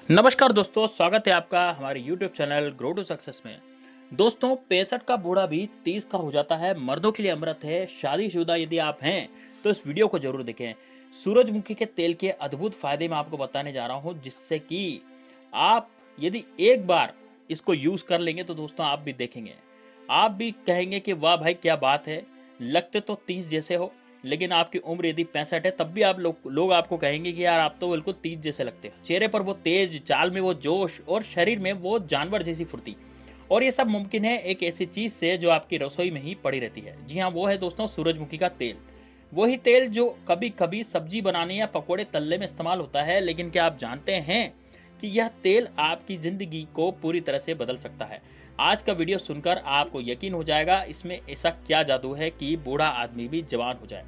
नमस्कार दोस्तों, स्वागत है आपका हमारे YouTube channel grow to success में। दोस्तों, 65 का बूढ़ा भी 30 का हो जाता है, मर्दों के लिए अमृत है। शादीशुदा यदि आप हैं तो इस वीडियो को जरूर देखें। सूरजमुखी के तेल के अद्भुत फायदे मैं आपको बताने जा रहा हूं, जिससे कि आप यदि एक बार इसको यूज कर लेंगे तो दोस्तों आप भी देखेंगे, आप भी कहेंगे कि वाह भाई क्या बात है। लगते तो 30 जैसे हो, लेकिन आपकी उम्र यदि 65 है तब भी आप लोग आपको कहेंगे कि यार आप तो बिल्कुल 30 जैसे लगते हो। चेहरे पर वो तेज, चाल में वो जोश और शरीर में वो जानवर जैसी फुर्ती। और ये सब मुमकिन है एक ऐसी चीज से जो आपकी रसोई में ही पड़ी रहती है। जी हाँ, वो है दोस्तों सूरजमुखी का तेल। वही तेल जो कभी कभी सब्जी बनाने या पकोड़े तलने में इस्तेमाल होता है, लेकिन क्या आप जानते हैं कि यह तेल आपकी जिंदगी को पूरी तरह से बदल सकता है। आज का वीडियो सुनकर आपको यकीन हो जाएगा इसमें ऐसा क्या जादू है कि बूढ़ा आदमी भी जवान हो जाए।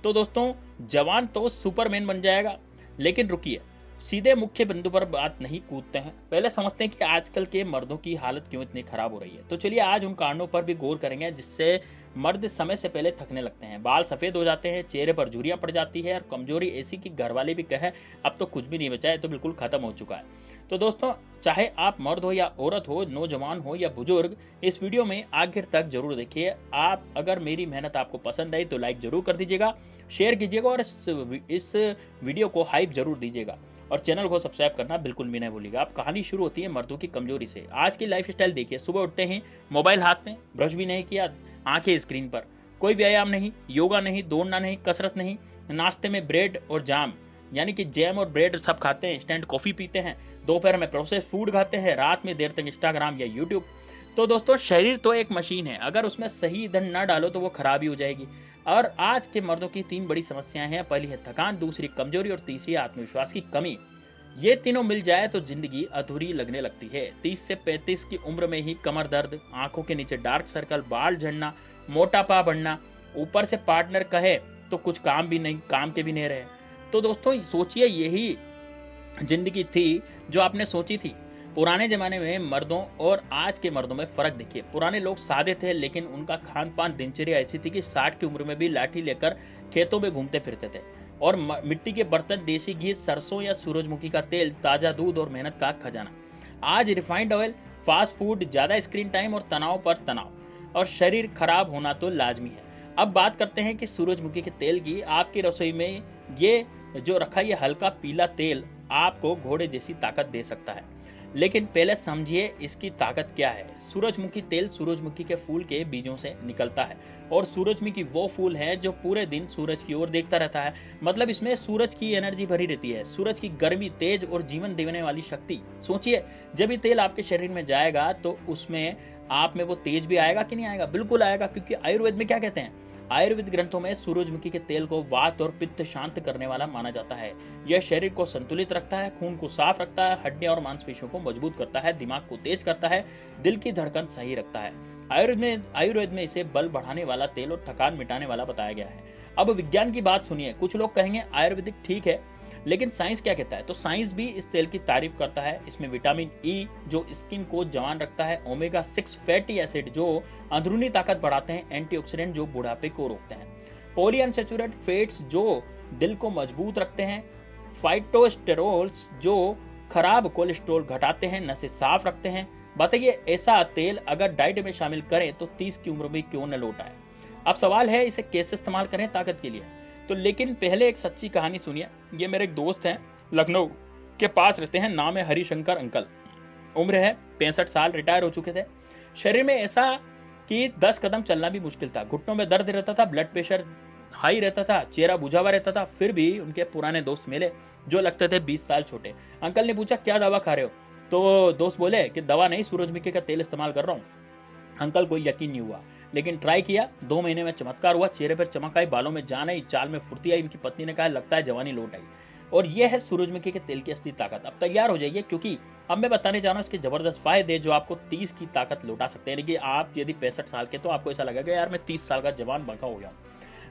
तो दोस्तों, जवान तो सुपरमैन बन जाएगा। लेकिन रुकिए, सीधे मुख्य बिंदु पर बात नहीं कूदते हैं, पहले समझते हैं कि आजकल के मर्दों की हालत क्यों इतनी खराब हो रही है। तो चलिए आज उन कारणों पर भी गौर करेंगे जिससे मर्द समय से पहले थकने लगते हैं, बाल सफेद हो जाते हैं, चेहरे पर झुर्रियां पड़ जाती है और कमजोरी ऐसी कि घरवाले भी कहे अब तो कुछ भी नहीं बचा है, तो बिल्कुल खत्म हो चुका है। तो दोस्तों, चाहे आप मर्द हो या औरत हो, नौजवान हो या बुजुर्ग, इस वीडियो में आखिर तक जरूर देखिए। आप अगर मेरी मेहनत आपको पसंद आई तो लाइक जरूर कर दीजिएगा, शेयर कीजिएगा और इस वीडियो को हाइप जरूर दीजिएगा और चैनल को सब्सक्राइब करना बिल्कुल भी नहीं भूलिएगा। अब कहानी शुरू होती है मर्दों की कमजोरी से। आज की लाइफस्टाइल देखिए, सुबह उठते हैं, मोबाइल हाथ में, ब्रश भी नहीं किया, आंखें स्क्रीन पर, कोई व्यायाम नहीं, योगा नहीं, दौड़ना नहीं, कसरत नहीं। नाश्ते में ब्रेड और जाम यानी कि जैम और ब्रेड सब खाते हैं, इंस्टेंट कॉफी पीते हैं, दोपहर में प्रोसेस फूड खाते हैं, रात में देर तक इंस्टाग्राम या यूट्यूब। तो दोस्तों, शरीर तो एक मशीन है, अगर उसमें सही ईंधन न डालो तो वो खराब ही हो जाएगी। और आज के मर्दों की 3 बड़ी समस्याएं हैं। पहली है थकान, दूसरी कमजोरी और तीसरी आत्मविश्वास की कमी। ये तीनों मिल जाए तो जिंदगी अधूरी लगने लगती है। 30 से 35 की उम्र में ही कमर दर्द, आंखों के नीचे डार्क सर्कल, बाल झड़ना, मोटापा बढ़ना, ऊपर से पार्टनर कहे तो कुछ काम भी नहीं, काम के भी नहीं रहे। तो दोस्तों सोचिए, यही जिंदगी थी जो आपने सोची थी। पुराने जमाने में मर्दों और आज के मर्दों में फर्क देखिए। पुराने लोग सादे थे, लेकिन उनका खान पान, दिनचर्या ऐसी थी कि 60 की उम्र में भी लाठी लेकर खेतों में घूमते फिरते थे। और मिट्टी के बर्तन, देसी घी, सरसों या सूरजमुखी का तेल, ताजा दूध और मेहनत का खजाना। आज रिफाइंड ऑयल, फास्ट फूड, ज्यादा स्क्रीन टाइम और तनाव पर तनाव, और शरीर खराब होना तो लाजमी है। अब बात करते हैं कि सूरजमुखी के तेल की। आपकी रसोई में ये जो रखा, ये हल्का पीला तेल आपको घोड़े जैसी ताकत दे सकता है। लेकिन पहले समझिए इसकी ताकत क्या है। सूरजमुखी तेल सूरजमुखी के फूल के बीजों से निकलता है, और सूरजमुखी वो फूल है जो पूरे दिन सूरज की ओर देखता रहता है। मतलब इसमें सूरज की एनर्जी भरी रहती है, सूरज की गर्मी, तेज और जीवन देने वाली शक्ति। सोचिए, जब ये तेल आपके शरीर में जाएगा तो उसमें आप में वो तेज भी आएगा कि नहीं आएगा? बिल्कुल आएगा, क्योंकि आयुर्वेद में क्या कहते हैं, आयुर्वेद ग्रंथों में सूरजमुखी के तेल को वात और पित्त शांत करने वाला माना जाता है। यह शरीर को संतुलित रखता है, खून को साफ रखता है, हड्डियां और मांसपेशियों को मजबूत करता है, दिमाग को तेज करता है, दिल की धड़कन सही रखता है। आयुर्वेद में इसे बल बढ़ाने वाला तेल और थकान मिटाने वाला बताया गया है। अब विज्ञान की बात सुनिए। कुछ लोग कहेंगे आयुर्वेदिक ठीक है, लेकिन साइंस क्या कहता है? तो साइंस भी इस तेल की तारीफ करता है। इसमें विटामिन ई जो स्किन को जवान रखता है, ओमेगा 6 फैटी एसिड जो अंदरूनी ताकत बढ़ाते हैं, एंटीऑक्सीडेंट जो बुढ़ापे को रोकते हैं, पॉलीअनसैचुरेटेड फैट्स जो दिल को मजबूत रखते हैं, फाइटोस्टेरोल्स जो खराब कोलेस्ट्रॉल घटाते हैं, नसें साफ रखते हैं। बताइए, ऐसा तेल अगर डाइट में शामिल करें तो 30 की उम्र में क्यों न लौट आए। अब सवाल है इसे कैसे इस्तेमाल करें ताकत के लिए। तो लेकिन पहले एक सच्ची कहानी सुनिए। ये मेरे एक दोस्त हैं, लखनऊ के पास रहते हैं, नाम है हरिशंकर अंकल। उम्र है 65 साल, रिटायर हो चुके थे। शरीर में ऐसा कि 10 कदम चलना भी मुश्किल था, घुटनों में दर्द रहता था, ब्लड प्रेशर हाई रहता था, चेहरा बुझा हुआ रहता था। फिर भी उनके पुराने दोस्त मिले जो लगते थे 20 साल छोटे। अंकल ने पूछा क्या दवा खा रहे हो? तो दोस्त बोले कि दवा नहीं, सूरजमुखी का तेल इस्तेमाल कर रहा हूँ। अंकल को यकीन नहीं हुआ, लेकिन ट्राई किया। 2 महीने में चमत्कार हुआ, चेहरे पर चमक आई, बालों में जान आई, चाल में फुर्ती आई। इनकी पत्नी ने कहा लगता है जवानी लौट आई। और यह है सूरजमुखी के तेल की असली ताकत। अब तैयार हो जाइए, क्योंकि अब मैं बताने जा रहा हूँ इसके जबरदस्त फायदे जो आपको 30 की ताकत लौटा सकते हैं। यानी कि आप यदि 65 साल के, तो आपको ऐसा लगेगा यार मैं 30 साल का जवान बंका हो गया हूँ,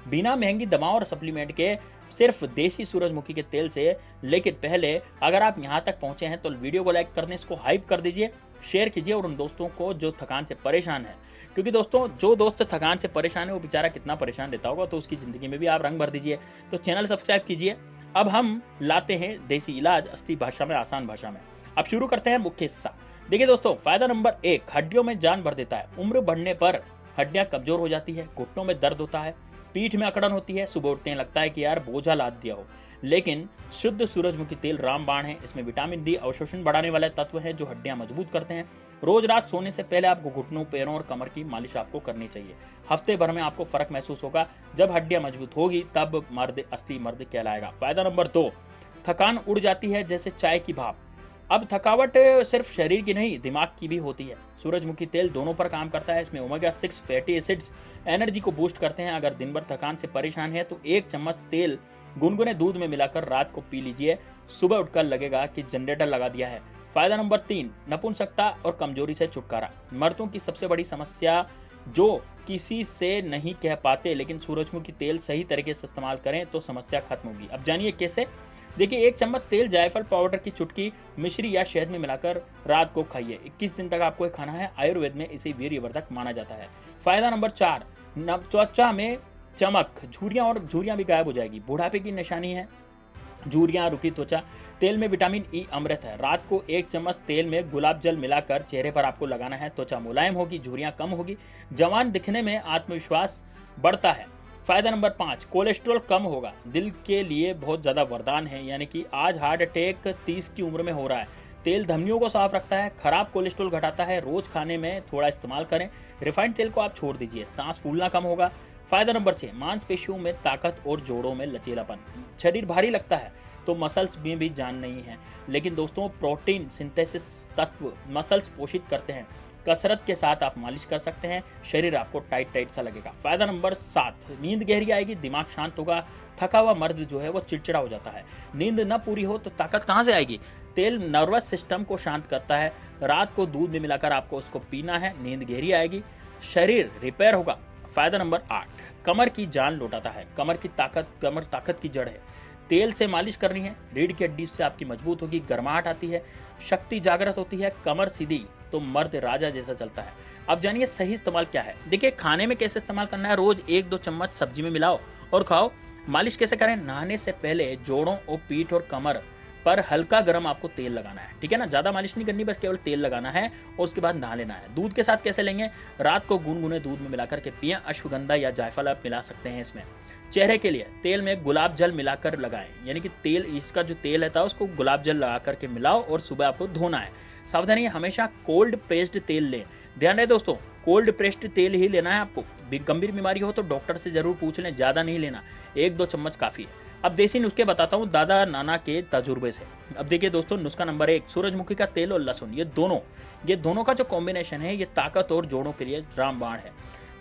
बिना महंगी दवाओं और सप्लीमेंट के, सिर्फ देसी सूरजमुखी के तेल से। लेकिन पहले अगर आप यहाँ तक पहुंचे हैं तो वीडियो को लाइक कर दें, इसको हाइप कर दीजिए, शेयर कीजिए और उन दोस्तों को जो थकान से परेशान है। क्योंकि दोस्तों, जो दोस्त थकान से परेशान है वो बेचारा कितना परेशान रहता होगा, तो उसकी ज़िंदगी में भी आप रंग भर दीजिए। तो चैनल सब्सक्राइब कीजिए, अब हम लाते हैं देसी इलाज असली भाषा में, आसान भाषा में। अब शुरू करते हैं मुख्य हिस्सा। देखिए दोस्तों, फायदा नंबर 1, हड्डियों में जान भर देता है। उम्र बढ़ने पर हड्डियां कमजोर हो जाती है, घुटनों में दर्द होता है, पीठ में अकड़न होती है, सुबह उठने लगता है कि यार बोझा लाद दिया हो। लेकिन शुद्ध सूरजमुखी तेल रामबाण है। इसमें विटामिन डी अवशोषण बढ़ाने वाले तत्व हैं जो हड्डियां मजबूत करते हैं। रोज रात सोने से पहले आपको घुटनों, पैरों और कमर की मालिश आपको करनी चाहिए। हफ्ते भर में आपको फर्क महसूस होगा। जब हड्डियां मजबूत होगी तब मर्द असली मर्द कहलाएगा। फायदा नंबर 2, थकान उड़ जाती है जैसे चाय की भाप। अब थकावट सिर्फ शरीर की नहीं, दिमाग की भी होती है। सूरजमुखी तेल दोनों पर काम करता है। इसमें ओमेगा 6 फैटी एसिड्स एनर्जी को बूस्ट करते हैं। अगर दिन भर थकान से परेशान है तो 1 चम्मच तेल गुनगुने दूध में मिलाकर रात को पी लीजिए। सुबह उठकर लगेगा कि जनरेटर लगा दिया है। फायदा नंबर 3, नपुंसकता और कमजोरी से छुटकारा। मर्दों की सबसे बड़ी समस्या जो किसी से नहीं कह पाते, लेकिन सूरजमुखी तेल सही तरीके से इस्तेमाल करें तो समस्या खत्म होगी। अब जानिए कैसे। देखिए, 1 चम्मच तेल जायफल पाउडर की चुटकी मिश्री या शहद में मिलाकर रात को खाइए। 21 दिन तक आपको ये खाना है। आयुर्वेद में इसे वीर्यवर्धक माना जाता है। फायदा नंबर 4, त्वचा में चमक, झुर्रियां भी गायब हो जाएगी। बुढ़ापे की निशानी है झुर्रियां, रुकी त्वचा। तेल में विटामिन ई अमृत है। रात को 1 चम्मच तेल में गुलाब जल मिलाकर चेहरे पर आपको लगाना है। त्वचा मुलायम होगी, झुर्रियां कम होगी, जवान दिखने में आत्मविश्वास बढ़ता है। फायदा नंबर 5, कोलेस्ट्रॉल कम होगा। दिल के लिए बहुत ज़्यादा वरदान है, यानी कि आज हार्ट अटैक 30 की उम्र में हो रहा है। तेल धमनियों को साफ रखता है, खराब कोलेस्ट्रॉल घटाता है। रोज खाने में थोड़ा इस्तेमाल करें। रिफाइंड तेल को आप छोड़ दीजिए, सांस फूलना कम होगा। फायदा नंबर 6, मांसपेशियों में ताकत और जोड़ों में लचीलापन। शरीर भारी लगता है तो मसल्स में भी जान नहीं है, लेकिन दोस्तों प्रोटीन सिंथेसिस तत्व मसल्स पोषित करते हैं। कसरत के साथ आप मालिश कर सकते हैं, शरीर आपको टाइट टाइट सा लगेगा। फायदा नंबर 7, नींद गहरी आएगी, दिमाग शांत होगा। थका हुआ मर्द जो है वो चिड़चिड़ा हो जाता है। नींद न पूरी हो तो ताकत कहाँ से आएगी। तेल नर्वस सिस्टम को शांत करता है। रात को दूध में मिलाकर आपको उसको पीना है। नींद गहरी आएगी, शरीर रिपेयर होगा। फायदा नंबर 8, कमर की जान लौटाता है। कमर ताकत की जड़ है। तेल से मालिश करनी है, रीढ़ की हड्डी से आपकी मजबूत होगी, गर्माहट आती है, शक्ति जागृत होती है, कमर सीधी तो मर्द राजा जैसा चलता है। अब जानिए सही इस्तेमाल क्या है। देखिए, खाने में कैसे इस्तेमाल करना है। रोज 1-2 चम्मच सब्जी में मिलाओ और खाओ। मालिश कैसे करें। नहाने से पहले जोड़ों और पीठ और कमर पर हल्का गर्म आपको तेल लगाना है, ठीक है ना। ज़्यादा मालिश नहीं करनी, बस केवल तेल लगाना है और उसके बाद नहा लेना है। दूध के साथ कैसे लेंगे। रात को गुनगुने दूध में मिलाकर के पिएं। अश्वगंधा या जायफल आप मिला सकते हैं इसमें। चेहरे के लिए तेल में गुलाब जल मिलाकर लगाएं, यानी कि तेल, इसका जो तेल रहता है उसको गुलाब जल लगा करके मिलाओ और सुबह आपको धोना है। सावधानी, हमेशा कोल्ड प्रेस्ड तेल लें। ध्यान रहे दोस्तों, कोल्ड प्रेस्ड तेल ही लेना है आपको। गंभीर बीमारी हो तो डॉक्टर से जरूर पूछ लें, ज़्यादा नहीं लेना, 1-2 चम्मच काफ़ी है। अब देसी नुस्खे बताता हूँ दादा नाना के तजुर्बे से। अब देखिए दोस्तों, नुस्खा नंबर 1, सूरजमुखी का तेल और लहसुन, ये दोनों का जो कॉम्बिनेशन है ये ताकत और जोड़ों के लिए रामबाण है।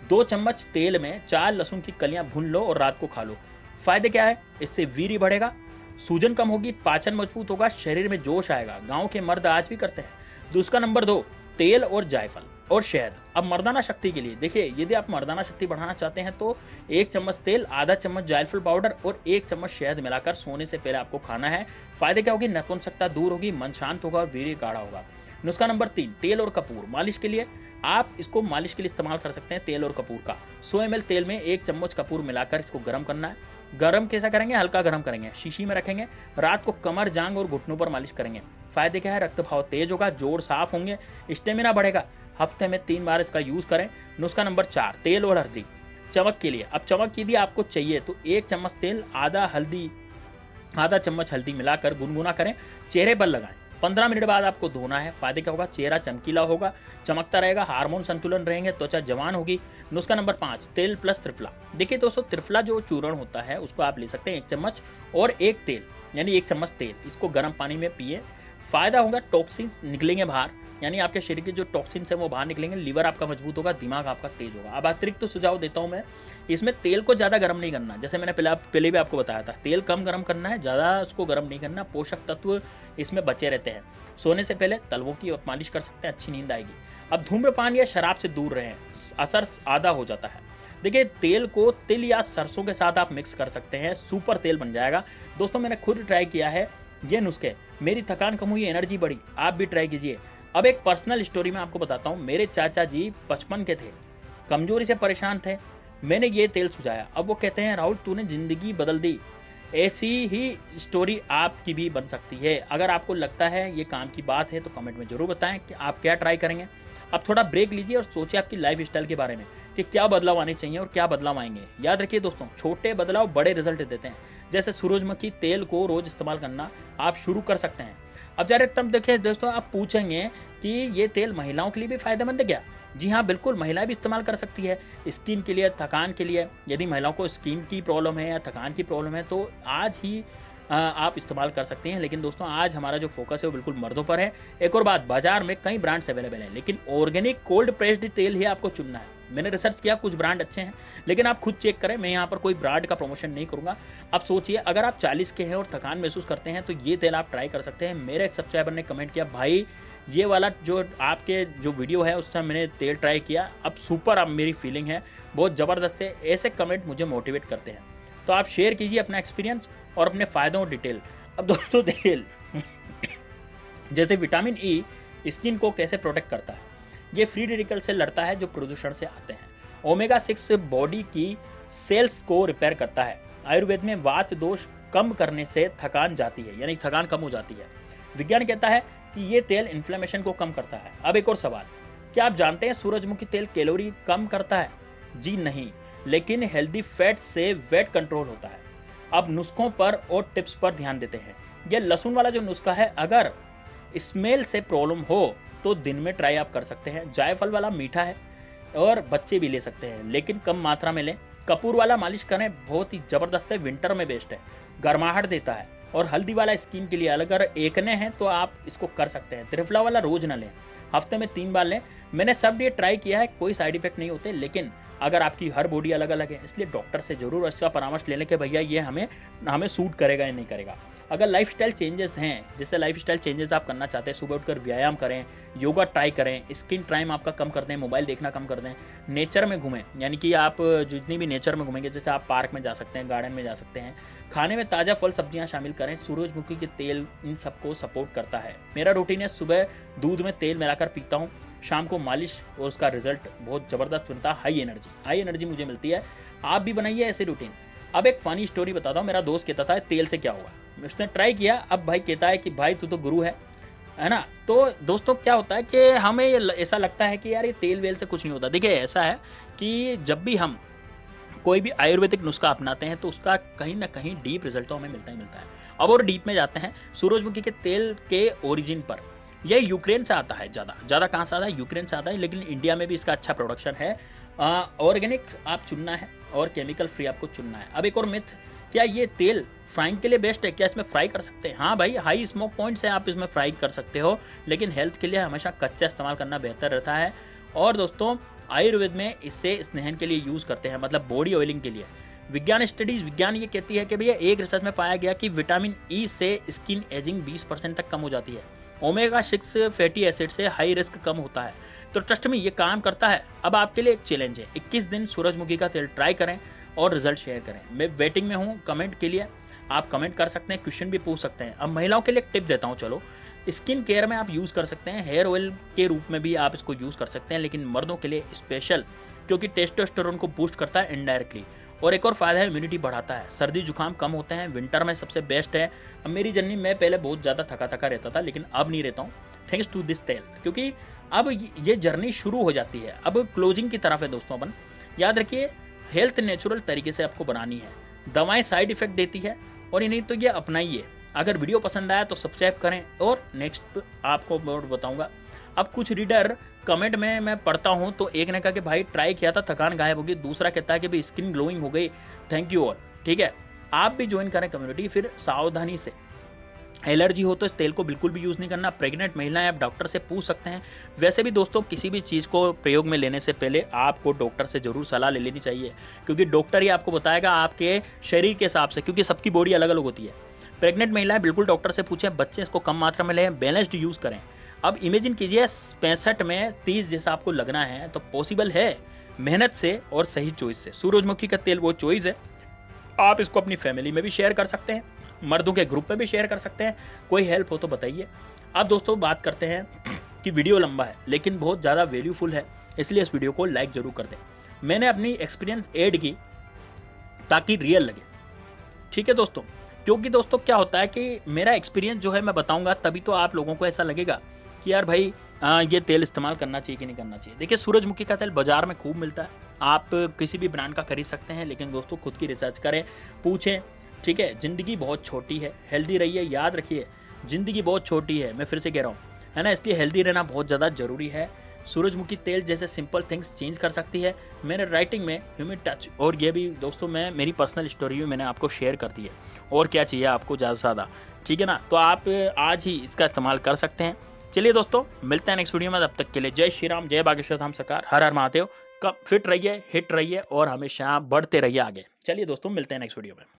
2 चम्मच तेल में 4 लहसुन की कलियां भून लो और रात को खा लो। फायदे क्या है। इससे वीर्य बढ़ेगा, सूजन कम होगी, पाचन मजबूत होगा, शरीर में जोश आएगा। गांव के मर्द आज भी करते हैं। नुस्खा नंबर 2, तेल और जायफल और शहद। अब मर्दाना शक्ति के लिए देखिए, यदि आप मर्दाना शक्ति बढ़ाना चाहते हैं तो 1 चम्मच तेल, आधा चम्मच जायफल पाउडर और 1 चम्मच शहद मिलाकर सोने से पहले आपको खाना है। फायदे क्या होगी। नपुंसकता दूर होगी, मन शांत होगा और वीर्य गाढ़ा होगा। नुस्खा नंबर 3, तेल और कपूर। मालिश के लिए आप इसको मालिश के लिए इस्तेमाल कर सकते हैं। तेल और कपूर का 100 ml तेल में 1 चम्मच कपूर मिलाकर इसको गर्म करना है। गर्म कैसा करेंगे, हल्का गर्म करेंगे, शीशी में रखेंगे। रात को कमर, जांग और घुटनों पर मालिश करेंगे। फायदे क्या है। रक्त भाव तेज होगा, जोड़ साफ होंगे, स्टेमिना बढ़ेगा। हफ्ते में 3 बार इसका यूज करें। नुस्खा नंबर 4, तेल और हल्दी। चमक के लिए, अब चमक यदि आपको चाहिए तो 1 चम्मच तेल, आधा चम्मच हल्दी मिलाकर गुनगुना करें, चेहरे पर लगाएं। 15 मिनट बाद आपको धोना है। फायदे क्या होगा। चेहरा चमकीला होगा, चमकता रहेगा, हार्मोन संतुलन रहेंगे, त्वचा जवान होगी। नुस्खा नंबर 5, तेल प्लस त्रिफला। देखिए दोस्तों, त्रिफला जो चूर्ण होता है उसको आप ले सकते हैं 1 चम्मच और 1 तेल, यानी 1 चम्मच तेल। इसको गर्म पानी में पिए। फायदा होगा, टॉक्सिन्स निकलेंगे बाहर, यानी आपके शरीर के जो टॉक्सिन्स है वो बाहर निकलेंगे। लीवर आपका मजबूत होगा, दिमाग आपका तेज होगा। अब अतिरिक्त तो सुझाव देता हूँ मैं, इसमें तेल को ज़्यादा गर्म नहीं करना। जैसे मैंने पहले भी आपको बताया था, तेल कम गर्म करना है, ज़्यादा उसको गर्म नहीं करना। पोषक तत्व इसमें बचे रहते हैं। सोने से पहले तलवों की मालिश कर सकते हैं, अच्छी नींद आएगी। अब धूम्रपान या शराब से दूर रहें, असर आधा हो जाता है। देखिए, तेल को तिल या सरसों के साथ आप मिक्स कर सकते हैं, सुपर तेल बन जाएगा। दोस्तों, मैंने खुद ट्राई किया है ये नुस्खे, मेरी थकान कम हुई, एनर्जी बढ़ी। आप भी ट्राई कीजिए। अब एक पर्सनल स्टोरी में आपको बताता हूँ। मेरे चाचा जी 55 के थे, कमजोरी से परेशान थे। मैंने ये तेल सुझाया। अब वो कहते हैं, राहुल तूने जिंदगी बदल दी। ऐसी ही स्टोरी आपकी भी बन सकती है। अगर आपको लगता है ये काम की बात है तो कमेंट में ज़रूर बताएं कि आप क्या ट्राई करेंगे। अब थोड़ा ब्रेक लीजिए और सोचिए आपकी लाइफ स्टाइल के बारे में कि क्या बदलाव आने चाहिए और क्या बदलाव आएंगे। याद रखिए दोस्तों, छोटे बदलाव बड़े रिजल्ट देते हैं। जैसे सूरजमुखी तेल को रोज इस्तेमाल करना आप शुरू कर सकते हैं। अब जरा एकदम देखिए दोस्तों, आप पूछेंगे कि ये तेल महिलाओं के लिए भी फायदेमंद है क्या? जी हाँ, बिल्कुल, महिलाएं भी इस्तेमाल कर सकती है। स्किन के लिए, थकान के लिए। यदि महिलाओं को स्किन की प्रॉब्लम है या थकान की प्रॉब्लम है तो आज ही आप इस्तेमाल कर सकते हैं। लेकिन दोस्तों, आज हमारा जो फोकस है वो बिल्कुल मर्दों पर है। एक और बात, बाजार में कई ब्रांड्स अवेलेबल हैं, लेकिन ऑर्गेनिक कोल्ड प्रेस्ड तेल ही आपको चुनना है। मैंने रिसर्च किया, कुछ ब्रांड अच्छे हैं, लेकिन आप खुद चेक करें। मैं यहाँ पर कोई ब्रांड का प्रमोशन नहीं करूँगा। आप सोचिए, अगर आप 40 के हैं और थकान महसूस करते हैं तो ये तेल आप ट्राई कर सकते हैं। मेरे एक सब्सक्राइबर ने कमेंट किया, भाई ये वाला जो आपके जो वीडियो है उससे मैंने तेल ट्राई किया, अब सुपर, अब मेरी फीलिंग है बहुत ज़बरदस्त है। ऐसे कमेंट मुझे मोटिवेट करते हैं। तो आप शेयर कीजिए अपना एक्सपीरियंस और अपने फ़ायदों और डिटेल। अब दोस्तों तेल जैसे विटामिन ई स्किन को कैसे प्रोटेक्ट करता है, ये फ्री रेडिकल से लड़ता है जो प्रदूषण से आते हैं। ओमेगा 6 बॉडी की सेल्स को रिपेयर करता है। आयुर्वेद में वात दोष कम करने से थकान जाती है, यानी थकान कम हो जाती है। विज्ञान कहता है कि ये तेल इन्फ्लेमेशन को कम करता है। अब एक और सवाल, क्या आप जानते हैं सूरजमुखी तेल कैलोरी कम करता है? जी नहीं, लेकिन हेल्दी फैट से वेट कंट्रोल होता है। अब नुस्खों पर और टिप्स पर ध्यान देते हैं। यह लहसुन वाला जो नुस्खा है, अगर स्मेल से प्रॉब्लम हो तो दिन में ट्राई आप कर सकते हैं। जायफल वाला मीठा है और बच्चे भी ले सकते हैं, लेकिन कम मात्रा में लें। कपूर वाला मालिश करें, बहुत ही ज़बरदस्त है, विंटर में बेस्ट है, गर्माहट देता है। और हल्दी वाला स्किन के लिए, अगर एकने हैं तो आप इसको कर सकते हैं। त्रिफला वाला रोज ना लें, हफ्ते में 3 बार लें। मैंने सब ये ट्राई किया है, कोई साइड इफेक्ट नहीं होते, लेकिन अगर आपकी हर बॉडी अलग अलग है, इसलिए डॉक्टर से जरूर इसका परामर्श ले लें कि भैया ये हमें सूट करेगा या नहीं करेगा। अगर लाइफस्टाइल चेंजेस हैं, जैसे लाइफस्टाइल चेंजेस आप करना चाहते हैं, सुबह उठकर व्यायाम करें, योगा ट्राई करें, स्क्रीन टाइम आपका कम कर दें, मोबाइल देखना कम कर दें, नेचर में घूमें, यानी कि आप जितनी भी नेचर में घूमेंगे, जैसे आप पार्क में जा सकते हैं, गार्डन में जा सकते हैं, खाने में ताज़ा फल सब्जियां शामिल करें। सूरजमुखी के तेल इन सबको सपोर्ट करता है। मेरा रूटीन है, सुबह दूध में तेल मिलाकर पीता हूँ, शाम को मालिश, और उसका रिजल्ट बहुत ज़बरदस्त बनता है। हाई एनर्जी मुझे मिलती है। आप भी बनाइए ऐसे रूटीन। अब एक फ़नी स्टोरी बताता हूँ। मेरा दोस्त कहता था तेल से क्या हुआ, उसने ट्राई किया, अब भाई कहता है कि भाई तू तो गुरु है ना। तो दोस्तों क्या होता है कि हमें ऐसा लगता है कि यार ये तेल वेल से कुछ नहीं होता। देखिए ऐसा है कि जब भी हम कोई भी आयुर्वेदिक नुस्खा अपनाते हैं तो उसका कहीं ना कहीं डीप रिजल्ट तो हमें मिलता ही मिलता है। अब और डीप में जाते हैं, सूरजमुखी के तेल के ओरिजिन पर। यह यूक्रेन से आता है, ज़्यादा कहाँ से आता है? यूक्रेन से आता है, लेकिन इंडिया में भी इसका अच्छा प्रोडक्शन है। ऑर्गेनिक आप चुनना है और केमिकल फ्री आपको चुनना है। अब एक और मिथ, क्या ये तेल फ्राइंग के लिए बेस्ट है? क्या इसमें फ्राई कर सकते हैं? हाँ भाई, हाई स्मोक पॉइंट से आप इसमें फ्राई कर सकते हो, लेकिन हेल्थ के लिए हमेशा कच्चा इस्तेमाल करना बेहतर रहता है। और दोस्तों आयुर्वेद में इसे स्नेहन के लिए यूज़ करते हैं, मतलब बॉडी ऑयलिंग के लिए। विज्ञान ये कहती है कि भैया एक रिसर्च में पाया गया कि विटामिन ई से स्किन एजिंग 20% तक कम हो जाती है। ओमेगा 6 फैटी एसिड से हाई रिस्क कम होता है। तो ट्रस्ट में ये काम करता है। अब आपके लिए एक चैलेंज है, 21 दिन सूरजमुखी का तेल ट्राई करें और रिजल्ट शेयर करें। मैं वेटिंग में हूँ कमेंट के लिए, आप कमेंट कर सकते हैं, क्वेश्चन भी पूछ सकते हैं। अब महिलाओं के लिए एक टिप देता हूँ, चलो। स्किन केयर में आप यूज़ कर सकते हैं, हेयर ऑयल के रूप में भी आप इसको यूज़ कर सकते हैं, लेकिन मर्दों के लिए स्पेशल, क्योंकि टेस्टोस्टेरोन को बूस्ट करता है इनडायरेक्टली। और एक और फायदा है, इम्यूनिटी बढ़ाता है, सर्दी जुकाम कम होते हैं, विंटर में सबसे बेस्ट है। अब मेरी जर्नी, मैं पहले बहुत ज़्यादा थका रहता था, लेकिन अब नहीं रहता हूँ, थैंक्स टू दिस तेल, क्योंकि अब ये जर्नी शुरू हो जाती है। अब क्लोजिंग की तरफ है दोस्तों। अपन याद रखिए, हेल्थ नेचुरल तरीके से आपको बनानी है, दवाएं साइड इफेक्ट देती है, और इन्हीं तो ये अपनाइए। अगर वीडियो पसंद आया तो सब्सक्राइब करें, और नेक्स्ट आपको मैं बताऊंगा। अब कुछ रीडर कमेंट में मैं पढ़ता हूं, तो एक ने कहा कि भाई ट्राई किया था, थकान गायब होगी, दूसरा कहता है कि भाई स्किन ग्लोइंग हो गई, थैंक यू ऑल। ठीक है, आप भी ज्वाइन करें कम्युनिटी, फिर सावधानी से। एलर्जी हो तो इस तेल को बिल्कुल भी यूज़ नहीं करना। प्रेग्नेंट महिलाएं आप डॉक्टर से पूछ सकते हैं। वैसे भी दोस्तों, किसी भी चीज़ को प्रयोग में लेने से पहले आपको डॉक्टर से ज़रूर सलाह ले लेनी चाहिए, क्योंकि डॉक्टर ही आपको बताएगा आपके शरीर के हिसाब से, क्योंकि सबकी बॉडी अलग अलग होती है। प्रेग्नेंट महिलाएं बिल्कुल डॉक्टर से पूछें, बच्चे इसको कम मात्रा में लें, बैलेंस्ड यूज़ करें। अब इमेजिन कीजिए 65 में 30 जैसा आपको लगना है, तो पॉसिबल है मेहनत से और सही चॉइस से। सूरजमुखी का तेल वो चॉइस है। आप इसको अपनी फैमिली में भी शेयर कर सकते हैं, मर्दों के ग्रुप में भी शेयर कर सकते हैं। कोई हेल्प हो तो बताइए। अब दोस्तों बात करते हैं कि वीडियो लंबा है लेकिन बहुत ज़्यादा वैल्यूफुल है, इसलिए इस वीडियो को लाइक जरूर कर दें। मैंने अपनी एक्सपीरियंस ऐड की ताकि रियल लगे, ठीक है दोस्तों, क्योंकि दोस्तों क्या होता है कि मेरा एक्सपीरियंस जो है मैं बताऊँगा, तभी तो आप लोगों को ऐसा लगेगा कि यार भाई ये तेल इस्तेमाल करना चाहिए कि नहीं करना चाहिए। देखिए, सूरजमुखी का तेल बाज़ार में खूब मिलता है, आप किसी भी ब्रांड का खरीद सकते हैं, लेकिन दोस्तों खुद की रिसर्च करें, पूछें, ठीक है? ज़िंदगी बहुत छोटी है, हेल्दी रहिए, याद रखिए, ज़िंदगी बहुत छोटी है, मैं फिर से कह रहा हूँ, है ना? इसलिए हेल्दी रहना बहुत ज़्यादा ज़रूरी है। सूरजमुखी तेल जैसे सिंपल थिंग्स चेंज कर सकती है। मेरे राइटिंग में ह्यूमन टच, और ये भी दोस्तों मैं मेरी पर्सनल स्टोरी भी मैंने आपको शेयर कर दी है। और क्या चाहिए आपको ज़्यादा से ज़्यादा, ठीक है ना? तो आप आज ही इसका इस्तेमाल कर सकते हैं। चलिए दोस्तों, मिलते हैं नेक्स्ट वीडियो में, तब तक के लिए जय श्री राम, जय बागेश्वर धाम सरकार, हर हर महादेव। कब फिट रहिए, हिट रहिए और हमेशा बढ़ते रहिए आगे। चलिए दोस्तों, मिलते हैं नेक्स्ट वीडियो में।